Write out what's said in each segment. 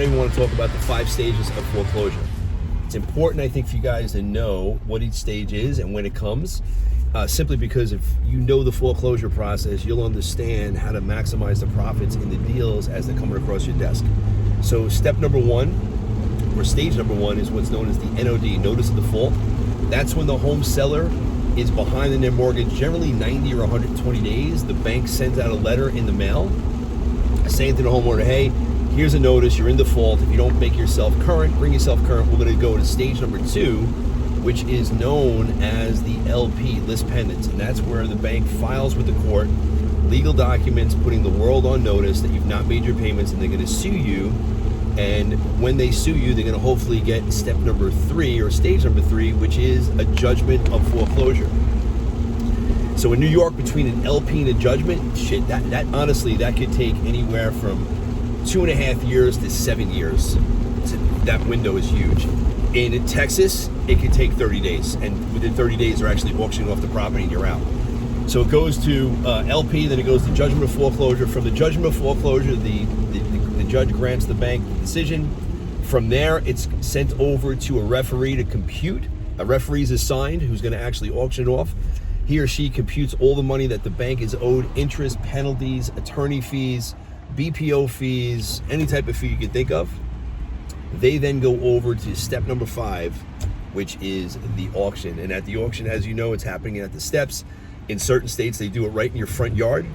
today we want to talk about the 5 stages of foreclosure. It's important, I think, for you guys to know what each stage is and when it comes, simply because if you know the foreclosure process, you'll understand how to maximize the profits in the deals as they're coming across your desk. So step number 1, or stage number 1, is what's known as the NOD, Notice of Default. That's when the home seller is behind in their mortgage, generally 90 or 120 days. The bank sends out a letter in the mail saying to the homeowner, hey, here's a notice, you're in default. If you don't make yourself current, bring yourself current, we're going to go to stage number 2, which is known as the LP, list pendants. And that's where the bank files with the court legal documents putting the world on notice that you've not made your payments, and they're going to sue you. And when they sue you, they're going to hopefully get step number 3, or stage number 3, which is a judgment of foreclosure. So in New York, between an LP and a judgment, that honestly, that could take anywhere from 2.5 years to 7 years. That window is huge. In Texas, it could take 30 days, and within 30 days, they're actually auctioning off the property and you're out. So it goes to LP, then it goes to judgment of foreclosure. From the judgment of foreclosure, the judge grants the bank the decision. From there, it's sent over to a referee to compute. A referee is assigned who's going to actually auction it off. He or she computes all the money that the bank is owed, interest, penalties, attorney fees, BPO fees, any type of fee you can think of. They then go over to step number 5, which is the auction. And at the auction, as you know, it's happening at the steps. In certain states, they do it right in your front yard.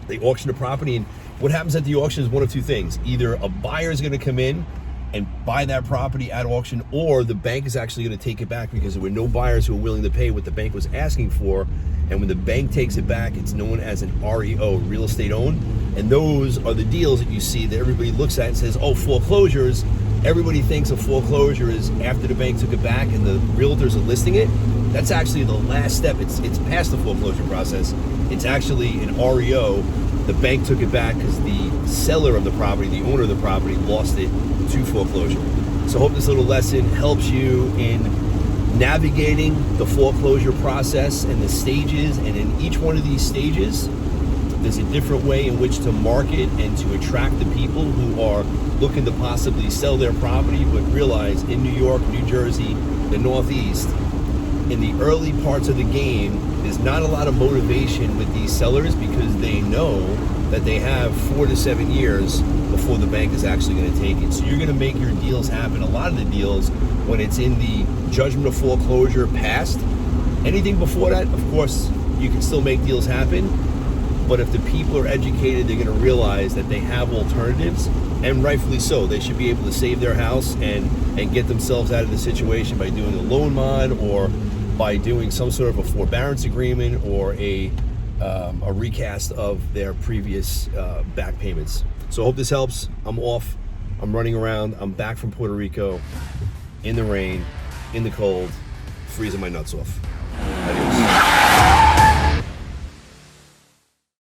They auction the property, and what happens at the auction is one of two things. Either a buyer is going to come in and buy that property at auction, or the bank is actually going to take it back because there were no buyers who were willing to pay what the bank was asking for. And when the bank takes it back, it's known as an REO, real estate owned. And those are the deals that you see that everybody looks at and says, oh, foreclosures. Everybody thinks a foreclosure is after the bank took it back and the realtors are listing it. That's actually the last step. It's past the foreclosure process. It's actually an REO. The bank took it back because the seller of the property, the owner of the property, lost it to foreclosure. So I hope this little lesson helps you in navigating the foreclosure process and the stages. And in each one of these stages, there's a different way in which to market and to attract the people who are looking to possibly sell their property, but realize in New York, New Jersey, the Northeast, in the early parts of the game, there's not a lot of motivation with these sellers because they know that they have 4 to 7 years before the bank is actually going to take it. So you're going to make your deals happen. A lot of the deals, when it's in the judgment of foreclosure past, anything before that, of course, you can still make deals happen. But if the people are educated, they're going to realize that they have alternatives, and rightfully so. They should be able to save their house and get themselves out of the situation by doing a loan mod, or by doing some sort of a forbearance agreement, or a recast of their previous back payments. So I hope this helps. I'm off. I'm running around. I'm back from Puerto Rico in the rain, in the cold, freezing my nuts off. Adios.